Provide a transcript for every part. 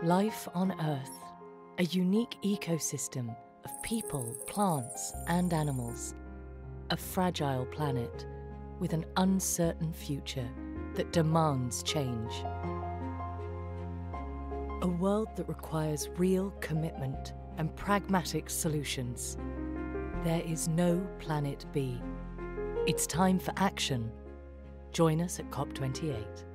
Life on Earth, a unique ecosystem of people, plants and animals. A fragile planet with an uncertain future that demands change. A world that requires real commitment and pragmatic solutions. There is no planet B. It's time for action. Join us at COP28.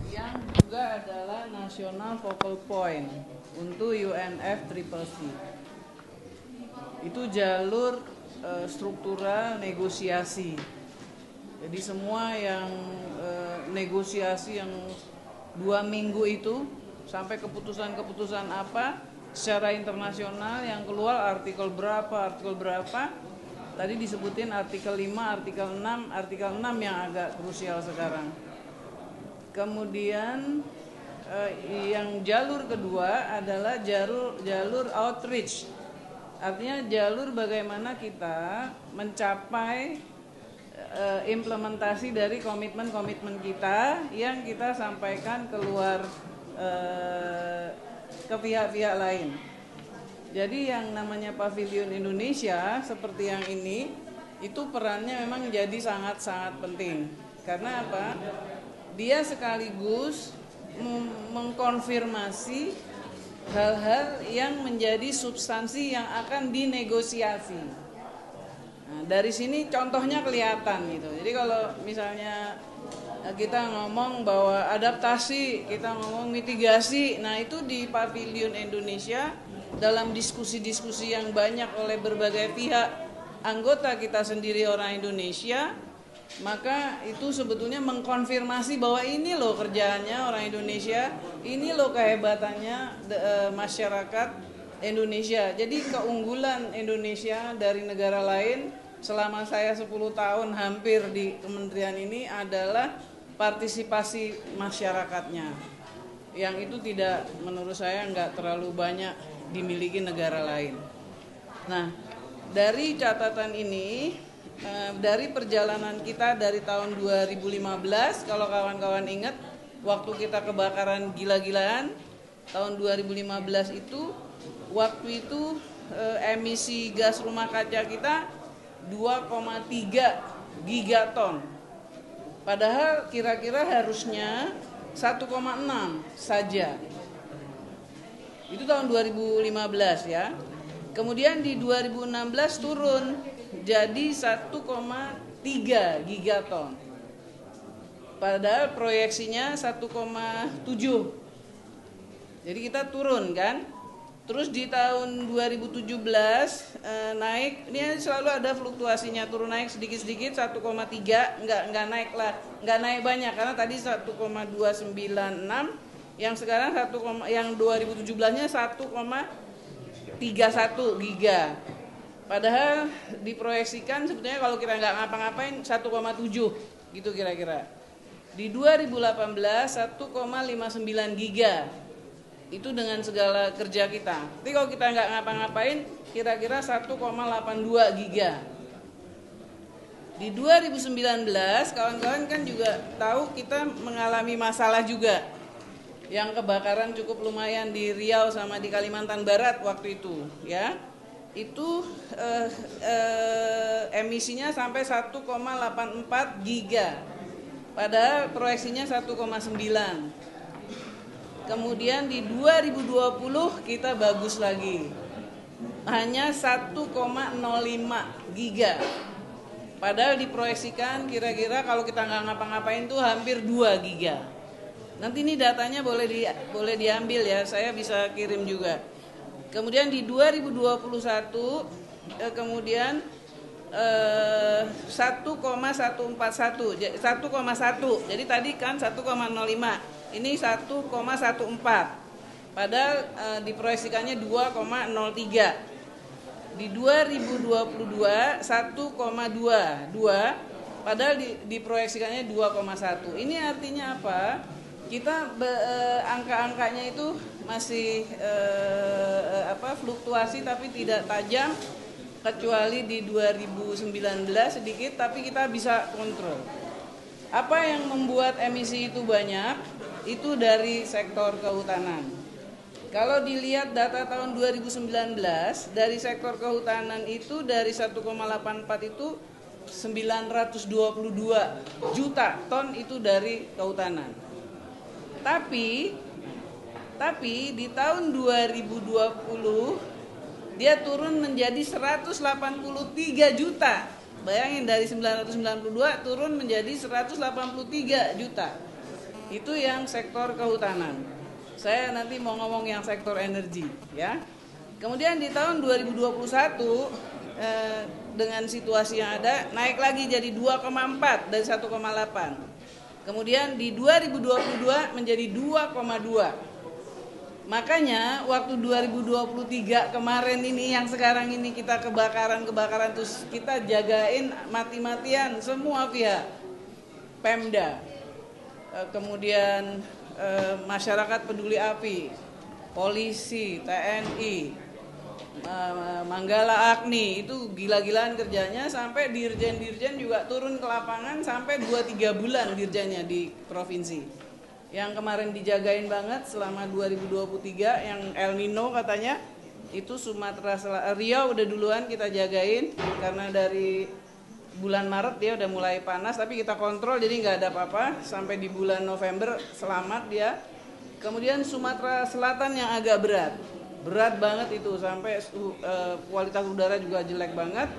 Yang juga adalah National Focal Point untuk UNFCCC. Itu jalur struktural negosiasi. Jadi semua yang negosiasi yang 2 minggu itu sampai keputusan-keputusan apa secara internasional yang keluar artikel berapa. Tadi disebutin artikel 5, artikel 6 yang agak krusial sekarang. Kemudian yang jalur kedua adalah jalur outreach. Artinya jalur bagaimana kita mencapai implementasi dari komitmen-komitmen kita yang kita sampaikan keluar ke pihak-pihak lain. Jadi yang namanya Pavilion Indonesia seperti yang ini itu perannya memang jadi sangat-sangat penting. Karena apa? Dia sekaligus mengkonfirmasi hal-hal yang menjadi substansi yang akan dinegosiasi. Nah, dari sini contohnya kelihatan gitu. Jadi kalau misalnya kita ngomong bahwa adaptasi, kita ngomong mitigasi, nah itu di Pavilion Indonesia dalam diskusi-diskusi yang banyak oleh berbagai pihak anggota kita sendiri orang Indonesia, maka itu sebetulnya mengkonfirmasi bahwa ini loh kerjaannya orang Indonesia, ini loh kehebatannya masyarakat Indonesia. Jadi keunggulan Indonesia dari negara lain selama saya 10 tahun hampir di kementerian ini adalah partisipasi masyarakatnya. Yang itu tidak, menurut saya nggak terlalu banyak dimiliki negara lain. Nah, dari catatan ini, dari perjalanan kita dari tahun 2015, kalau kawan-kawan ingat, waktu kita kebakaran gila-gilaan, tahun 2015 itu, waktu itu emisi gas rumah kaca kita 2,3 gigaton. Padahal kira-kira harusnya 1,6 saja. Itu tahun 2015 ya. Kemudian di 2016 turun jadi 1,3 gigaton. Padahal proyeksinya 1,7. Jadi kita turun kan. Terus di tahun 2017 naik, ini selalu ada fluktuasinya, turun naik sedikit-sedikit 1,3, enggak naik lah, enggak naik banyak karena tadi 1,296, yang sekarang yang 2017-nya 1,31 giga. Padahal diproyeksikan sebetulnya kalau kita nggak ngapa-ngapain 1,7 gitu kira-kira. Di 2018 1,59 giga. Itu dengan segala kerja kita. Tapi kalau kita nggak ngapa-ngapain kira-kira 1,82 giga. Di 2019 kawan-kawan kan juga tahu kita mengalami masalah juga. Yang kebakaran cukup lumayan di Riau sama di Kalimantan Barat waktu itu, ya. Itu emisinya sampai 1,84 giga. Padahal proyeksinya 1,9. Kemudian di 2020 kita bagus lagi. Hanya 1,05 giga. Padahal diproyeksikan kira-kira kalau kita nggak ngapa-ngapain tuh hampir 2 giga. Nanti ini datanya boleh diambil ya, saya bisa kirim juga. Kemudian di 2021 kemudian 1,141, 1,1. Jadi tadi kan 1,05, ini 1,14. Padahal diproyeksikannya 2,03. Di 2022 1,22, padahal diproyeksikannya 2,1. Ini artinya apa? Kita angka-angkanya itu masih fluktuasi tapi tidak tajam, kecuali di 2019 sedikit, tapi kita bisa kontrol. Apa yang membuat emisi itu banyak? itu dari sektor kehutanan. Kalau dilihat data tahun 2019 dari sektor kehutanan itu dari 1,84 itu 922 juta ton itu dari kehutanan. Tapi di tahun 2020 dia turun menjadi 183 juta. Bayangin dari 992 turun menjadi 183 juta. Itu yang sektor kehutanan. Saya nanti mau ngomong yang sektor energi, ya. Kemudian di tahun 2021 dengan situasi yang ada naik lagi jadi 2,4 dari 1,8. Kemudian di 2022 menjadi 2,2. Makanya waktu 2023 kemarin ini yang sekarang ini kita kebakaran terus kita jagain mati-matian semua pihak, Pemda, kemudian masyarakat peduli api, polisi, TNI, Manggala Agni itu gila-gilaan kerjanya sampai dirjen-dirjen juga turun ke lapangan sampai 2-3 bulan dirjennya di provinsi. Yang kemarin dijagain banget selama 2023 yang El Nino katanya itu Sumatera Riau udah duluan kita jagain karena dari bulan Maret dia udah mulai panas tapi kita kontrol jadi nggak ada apa-apa sampai di bulan November selamat dia. Kemudian Sumatera Selatan yang agak berat banget itu sampai kualitas udara juga jelek banget.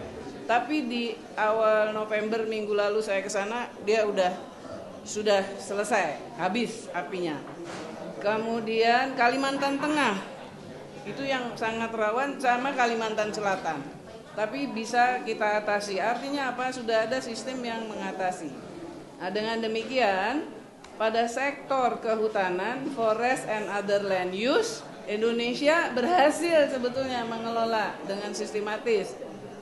Tapi di awal November minggu lalu saya ke sana dia sudah selesai, habis apinya. Kemudian Kalimantan Tengah, itu yang sangat rawan sama Kalimantan Selatan. Tapi bisa kita atasi, artinya apa? Sudah ada sistem yang mengatasi. Nah, dengan demikian, pada sektor kehutanan, forest and other land use, Indonesia berhasil sebetulnya mengelola dengan sistematis.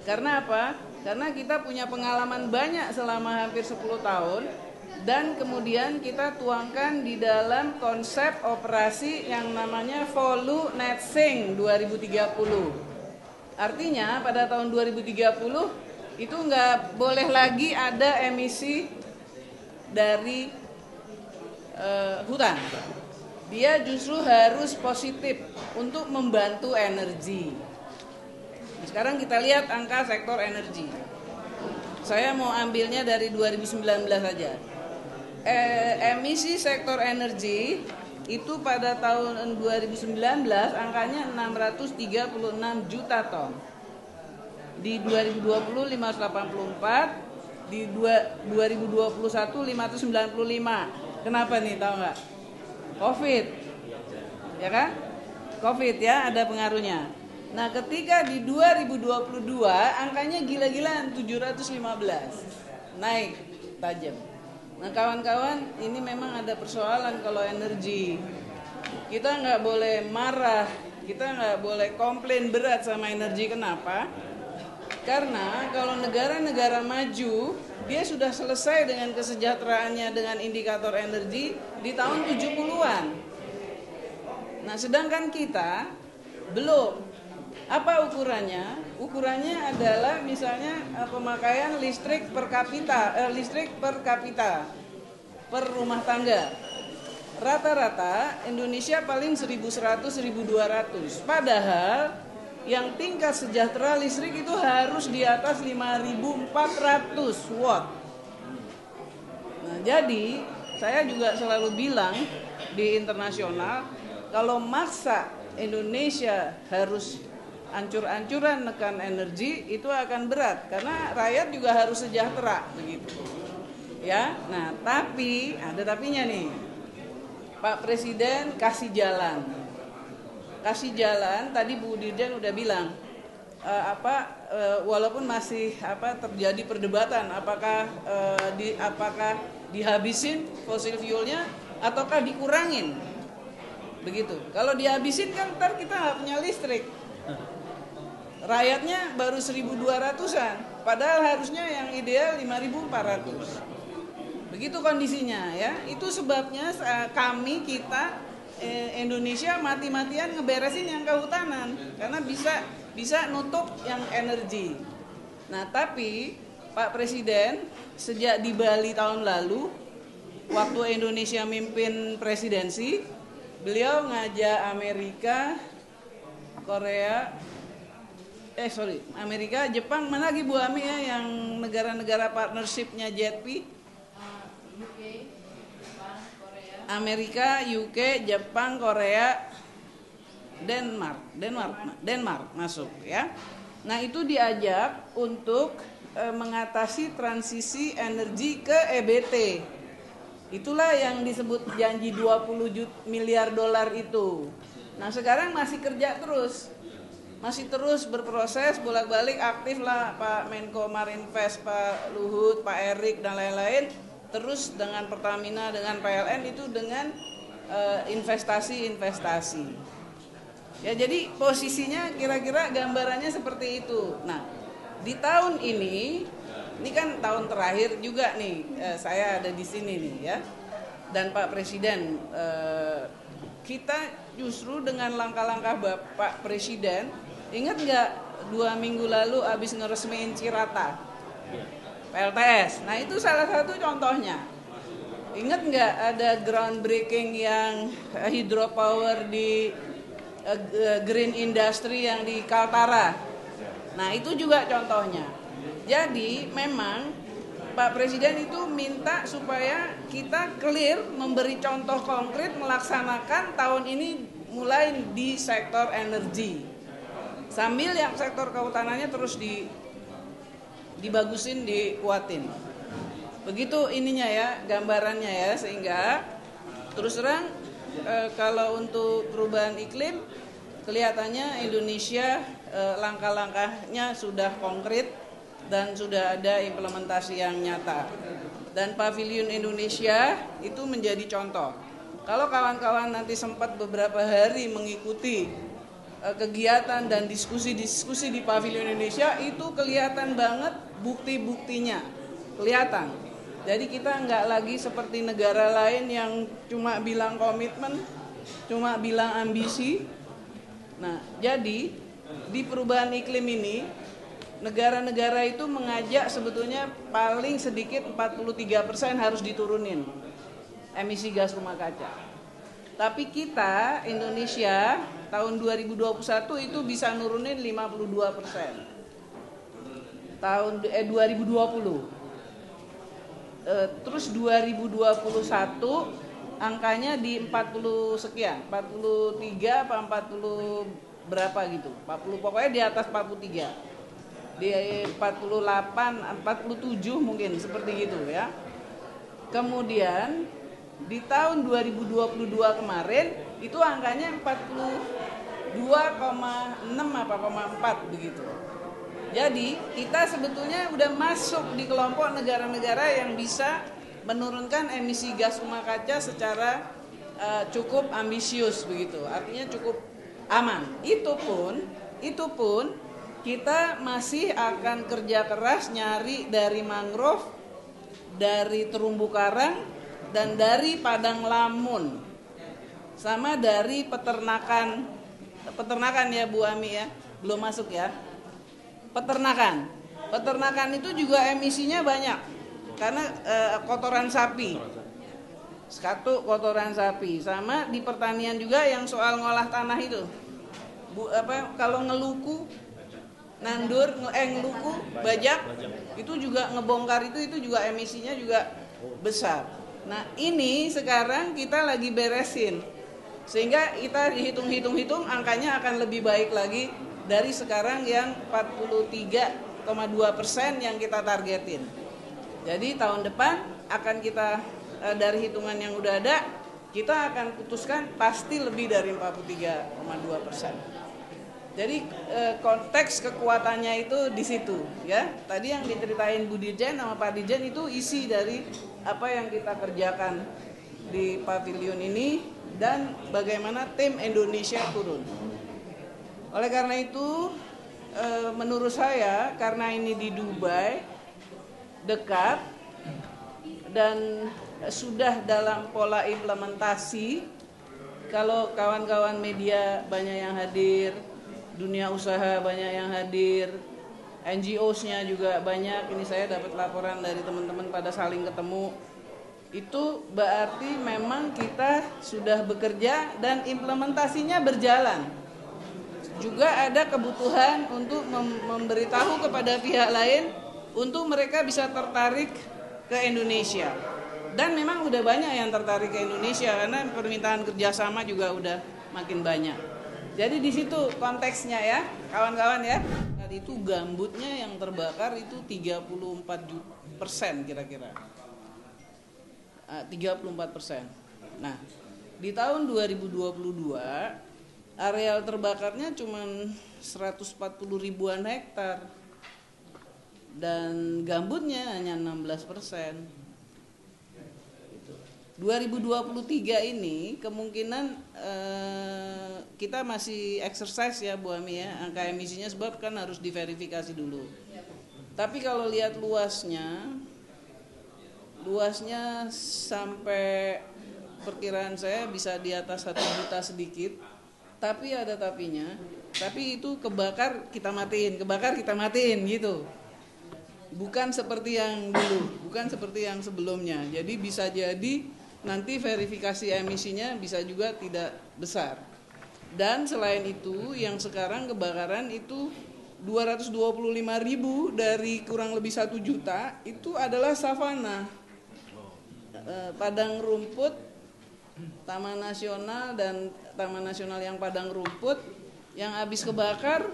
Karena apa? Karena kita punya pengalaman banyak selama hampir 10 tahun, dan kemudian kita tuangkan di dalam konsep operasi yang namanya Volu Net Sink 2030. Artinya pada tahun 2030 itu nggak boleh lagi ada emisi dari hutan. Dia justru harus positif untuk membantu energi. Sekarang kita lihat angka sektor energi. Saya mau ambilnya dari 2019 saja. Emisi sektor energi itu pada tahun 2019 angkanya 636 juta ton. Di 2020 584, di 2021 595. Kenapa nih, tahu nggak? Covid. Ya kan? Covid ya, ada pengaruhnya. Nah, ketika di 2022 angkanya gila-gilaan 715. Naik tajam. Nah kawan-kawan, ini memang ada persoalan kalau energi. Kita nggak boleh marah, kita nggak boleh komplain berat sama energi. Kenapa? Karena kalau negara-negara maju, dia sudah selesai dengan kesejahteraannya dengan indikator energi di tahun 70-an. Nah sedangkan kita belum. Apa ukurannya? Ukurannya adalah misalnya pemakaian listrik per kapita per rumah tangga. Rata-rata Indonesia paling 1.100-1.200. Padahal yang tingkat sejahtera listrik itu harus di atas 5.400 watt. Nah, jadi saya juga selalu bilang di internasional kalau maksa Indonesia harus ancur-ancuran nekan energi itu akan berat karena rakyat juga harus sejahtera begitu. Ya. Nah, tapi ada tapinya nih. Pak Presiden kasih jalan. Kasih jalan tadi Bu Dirjen udah bilang walaupun masih terjadi perdebatan apakah dihabisin fosil fuelnya ataukah dikurangin. Begitu. Kalau dihabisin kan ntar kita nggak punya listrik. Rakyatnya baru 1.200-an, padahal harusnya yang ideal 5.400. Begitu kondisinya ya. Itu sebabnya kita Indonesia mati-matian ngeberesin yang kehutanan karena bisa nutup yang energi. Nah, tapi Pak Presiden sejak di Bali tahun lalu waktu Indonesia mimpin presidensi, beliau ngajak Amerika, Korea, Amerika, Jepang, mana lagi Bu Ami ya yang negara-negara partnershipnya JETP? Amerika, UK, Jepang, Korea, Denmark masuk ya. Nah itu diajak untuk mengatasi transisi energi ke EBT. Itulah yang disebut janji 20 miliar dolar itu. Nah sekarang masih kerja terus. Masih terus berproses, bolak-balik aktif lah Pak Menko Marinvest, Pak Luhut, Pak Erik dan lain-lain. Terus dengan Pertamina, dengan PLN itu dengan investasi. Ya jadi posisinya kira-kira gambarannya seperti itu. Nah di tahun ini kan tahun terakhir juga nih saya ada di sini nih ya. Dan Pak Presiden kita justru dengan langkah-langkah Bapak Presiden, ingat nggak 2 minggu lalu habis ngeresmiin Cirata PLTS. Nah itu salah satu contohnya. Ingat nggak ada groundbreaking yang hydropower di green industry yang di Kaltara. Nah itu juga contohnya. Jadi memang Pak Presiden itu minta supaya kita clear, memberi contoh konkret, melaksanakan tahun ini mulai di sektor energi. Sambil yang sektor kehutanannya terus dibagusin, dikuatin. Begitu ininya ya, gambarannya ya, sehingga terus terang kalau untuk perubahan iklim kelihatannya Indonesia langkah-langkahnya sudah konkret dan sudah ada implementasi yang nyata. Dan Pavilion Indonesia itu menjadi contoh. Kalau kawan-kawan nanti sempat beberapa hari mengikuti kegiatan dan diskusi-diskusi di Pavilion Indonesia, itu kelihatan banget bukti-buktinya. Kelihatan. Jadi kita nggak lagi seperti negara lain yang cuma bilang komitmen, cuma bilang ambisi. Nah, jadi di perubahan iklim ini negara-negara itu mengajak sebetulnya paling sedikit 43% harus diturunin emisi gas rumah kaca. Tapi kita Indonesia tahun 2021 itu bisa nurunin 52%. Tahun 2020. Terus 2021 angkanya di 40 sekian, 43 apa 40 berapa gitu. 40 pokoknya di atas 43. Di 48, 47 mungkin seperti gitu ya. Kemudian di tahun 2022 kemarin itu angkanya 42,6 apa 4 begitu. Jadi kita sebetulnya udah masuk di kelompok negara-negara yang bisa menurunkan emisi gas rumah kaca secara cukup ambisius begitu. Artinya cukup aman. Itu pun kita masih akan kerja keras nyari dari mangrove, dari terumbu karang, dan dari padang lamun. Sama dari peternakan ya Bu Ami ya, belum masuk ya. Peternakan itu juga emisinya banyak, karena kotoran sapi. Satu kotoran sapi, sama di pertanian juga yang soal ngolah tanah itu. Kalau ngeluku, ngeluku, bajak itu juga ngebongkar itu juga emisinya juga besar. Nah ini sekarang kita lagi beresin sehingga kita dihitung angkanya akan lebih baik lagi dari sekarang yang 43,2% yang kita targetin. Jadi tahun depan akan kita dari hitungan yang udah ada kita akan putuskan pasti lebih dari 43,2%. Jadi konteks kekuatannya itu di situ ya. Tadi yang diceritain Bu Dirjen sama Pak Dirjen itu isi dari apa yang kita kerjakan di pavilion ini dan bagaimana tim Indonesia turun. Oleh karena itu menurut saya karena ini di Dubai dekat dan sudah dalam pola implementasi, kalau kawan-kawan media banyak yang hadir, dunia usaha banyak yang hadir, NGOs-nya juga banyak. Ini saya dapat laporan dari teman-teman pada saling ketemu. itu berarti memang kita sudah bekerja dan implementasinya berjalan. Juga ada kebutuhan untuk memberitahu kepada pihak lain untuk mereka bisa tertarik ke Indonesia. Dan memang udah banyak yang tertarik ke Indonesia karena permintaan kerjasama juga udah makin banyak. Jadi di situ konteksnya ya, kawan-kawan ya. Itu gambutnya yang terbakar itu 34% kira-kira. 34%. Nah, di tahun 2022 areal terbakarnya cuma 140 ribuan hektar dan gambutnya hanya 16%. 2023 ini kemungkinan kita masih exercise ya Bu Ami ya, angka emisinya sebab kan harus diverifikasi dulu. Tapi kalau lihat luasnya sampai perkiraan saya bisa di atas 1 juta sedikit. Tapi ada tapinya, tapi itu kebakar kita matiin gitu. Bukan seperti yang dulu, bukan seperti yang sebelumnya. Jadi bisa jadi nanti verifikasi emisinya bisa juga tidak besar. Dan selain itu yang sekarang kebakaran itu 225.000 dari kurang lebih 1 juta itu adalah savana. Padang rumput, Taman Nasional dan Taman Nasional yang padang rumput yang habis kebakar,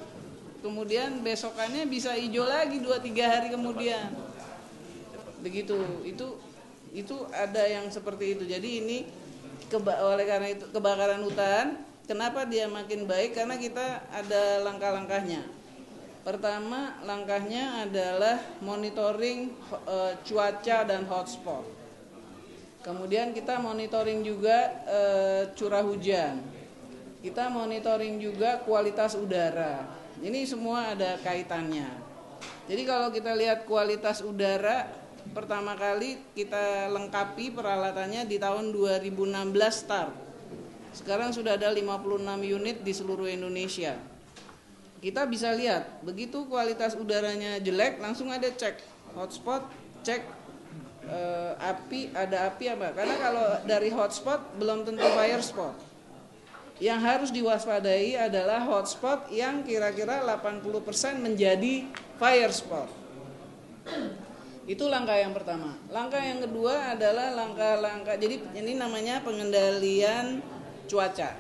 kemudian besokannya bisa hijau lagi 2-3 hari kemudian. Begitu, itu ada yang seperti itu. Jadi ini oleh karena itu kebakaran hutan, kenapa dia makin baik? Karena kita ada langkah-langkahnya. Pertama, langkahnya adalah monitoring cuaca dan hotspot. Kemudian kita monitoring juga curah hujan. Kita monitoring juga kualitas udara. Ini semua ada kaitannya. Jadi kalau kita lihat kualitas udara, pertama kali kita lengkapi peralatannya di tahun 2016 start. Sekarang sudah ada 56 unit di seluruh Indonesia. Kita bisa lihat, begitu kualitas udaranya jelek, langsung ada cek hotspot, cek api apa? Karena kalau dari hotspot belum tentu fire spot. Yang harus diwaspadai adalah hotspot yang kira-kira 80% menjadi fire spot. Itu langkah yang pertama. Langkah yang kedua adalah langkah-langkah. Jadi ini namanya pengendalian cuaca.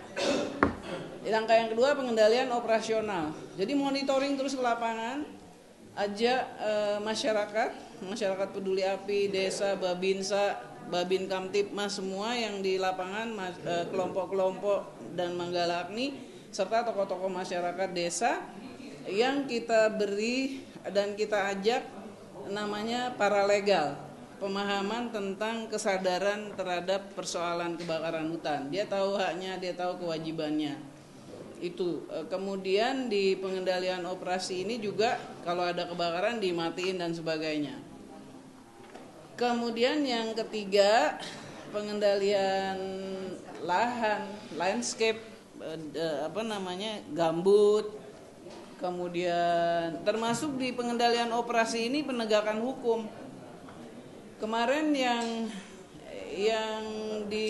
Langkah yang kedua pengendalian operasional. Jadi monitoring terus ke lapangan, ajak masyarakat peduli api, desa, Babinsa, Babin Kamtipmas semua yang di lapangan, kelompok-kelompok dan Manggala Agni serta tokoh-tokoh masyarakat desa yang kita beri dan kita ajak namanya paralegal, pemahaman tentang kesadaran terhadap persoalan kebakaran hutan. Dia tahu haknya, dia tahu kewajibannya. Itu kemudian di pengendalian operasi ini juga kalau ada kebakaran dimatiin dan sebagainya. Kemudian yang ketiga pengendalian lahan, landscape, gambut. Kemudian termasuk di pengendalian operasi ini penegakan hukum. Kemarin yang di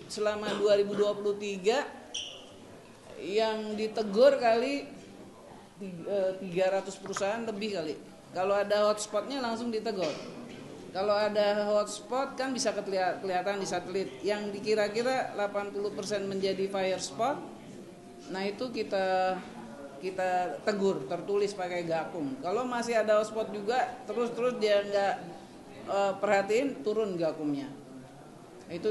selama 2023 yang ditegur kali 300 perusahaan lebih kali. Kalau ada hotspotnya langsung ditegur. Kalau ada hotspot kan bisa kelihatan di satelit. Yang dikira-kira 80% menjadi fire spot. Nah itu kita tegur, tertulis pakai gakum. Kalau masih ada hotspot juga terus dia nggak perhatiin, turun gakumnya. Itu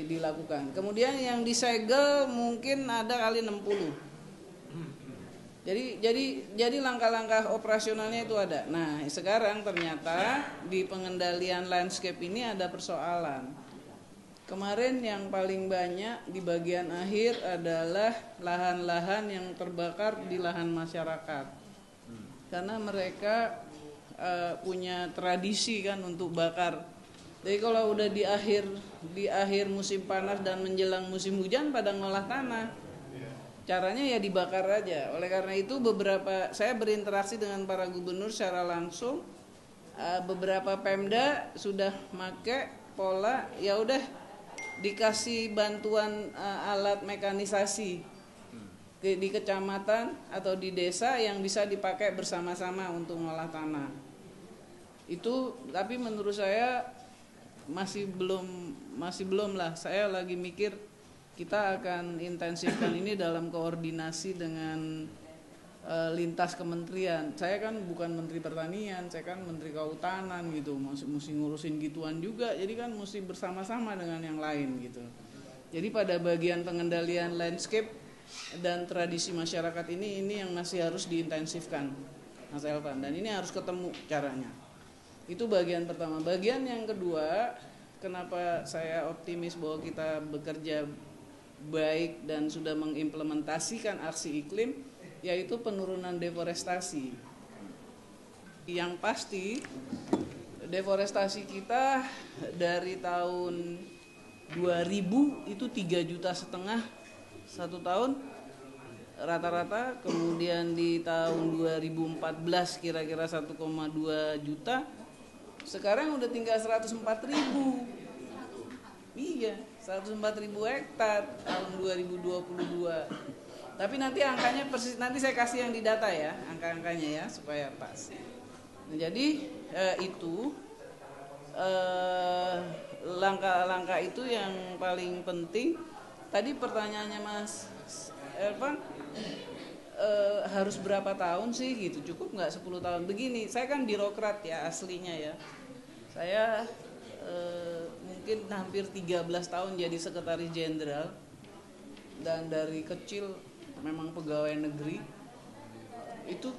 dilakukan. Kemudian yang disegel mungkin ada kali 60. Jadi langkah-langkah operasionalnya itu ada. Nah, sekarang ternyata di pengendalian landscape ini ada persoalan. Kemarin yang paling banyak di bagian akhir adalah lahan-lahan yang terbakar di lahan masyarakat. Karena mereka punya tradisi kan untuk bakar. Jadi kalau udah di akhir musim panas dan menjelang musim hujan pada ngolah tanah. Caranya ya dibakar aja. Oleh karena itu saya berinteraksi dengan para gubernur secara langsung. beberapa Pemda sudah make pola, ya udah dikasih bantuan alat mekanisasi di kecamatan atau di desa yang bisa dipakai bersama-sama untuk mengolah tanah. Itu tapi menurut saya masih belum lah. Saya lagi mikir kita akan intensifkan ini dalam koordinasi dengan lintas kementerian. Saya kan bukan Menteri Pertanian, saya kan Menteri Kehutanan gitu, mesti ngurusin gituan juga. Jadi kan mesti bersama-sama dengan yang lain gitu. Jadi pada bagian pengendalian landscape dan tradisi masyarakat ini yang masih harus diintensifkan, Mas Elvan. Dan ini harus ketemu caranya. Itu bagian pertama. Bagian yang kedua, kenapa saya optimis bahwa kita bekerja baik dan sudah mengimplementasikan aksi iklim, yaitu penurunan deforestasi. Yang pasti deforestasi kita dari tahun 2000 itu 3,5 juta satu tahun rata-rata, kemudian di tahun 2014 kira-kira 1,2 juta, sekarang udah tinggal 104.000. Iya, 104.000 hektar tahun 2022. Tapi nanti angkanya persis, nanti saya kasih yang di data ya, angka-angkanya ya supaya pas. Nah, jadi itu langkah-langkah itu yang paling penting. Tadi pertanyaannya Mas Elvan, harus berapa tahun sih gitu? Cukup nggak 10 tahun? Begini, saya kan birokrat ya aslinya ya. Saya mungkin hampir 13 tahun jadi sekretaris jenderal, dan dari kecil memang pegawai negeri itu,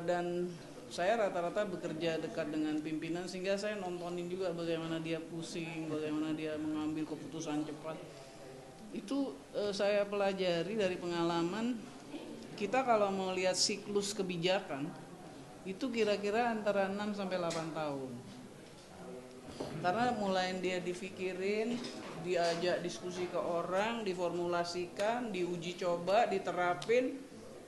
dan saya rata-rata bekerja dekat dengan pimpinan, sehingga saya nontonin juga bagaimana dia pusing, bagaimana dia mengambil keputusan cepat. Itu saya pelajari dari pengalaman. Kita kalau mau lihat siklus kebijakan itu kira-kira antara 6 sampai 8 tahun. Karena mulai dia dipikirin, diajak diskusi ke orang, diformulasikan, diuji coba, diterapin,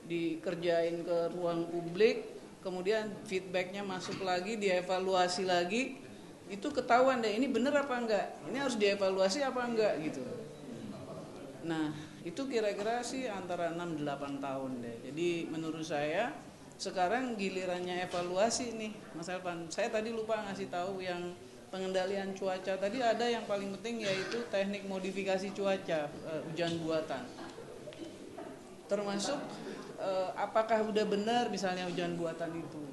dikerjain ke ruang publik, kemudian feedbacknya masuk lagi, dievaluasi lagi, itu ketahuan deh ini bener apa enggak, ini harus dievaluasi apa enggak gitu. Nah itu kira-kira sih antara 6-8 tahun deh. Jadi menurut saya sekarang gilirannya evaluasi nih Mas Elvan. Saya tadi lupa ngasih tahu yang pengendalian cuaca tadi, ada yang paling penting yaitu teknik modifikasi cuaca, hujan buatan. Termasuk apakah udah benar misalnya hujan buatan itu,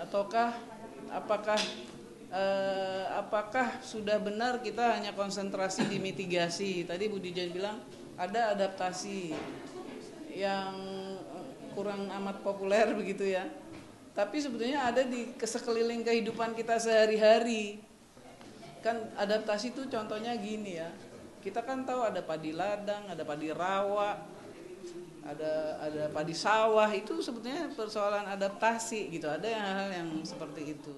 ataukah apakah sudah benar kita hanya konsentrasi di mitigasi. Tadi Bu Dijan bilang ada adaptasi yang kurang amat populer begitu ya. Tapi sebetulnya ada di sekeliling kehidupan kita sehari-hari. Kan adaptasi itu contohnya gini ya. Kita kan tahu ada padi ladang, ada padi rawa, ada padi sawah. Itu sebetulnya persoalan adaptasi gitu. Ada hal-hal yang seperti itu.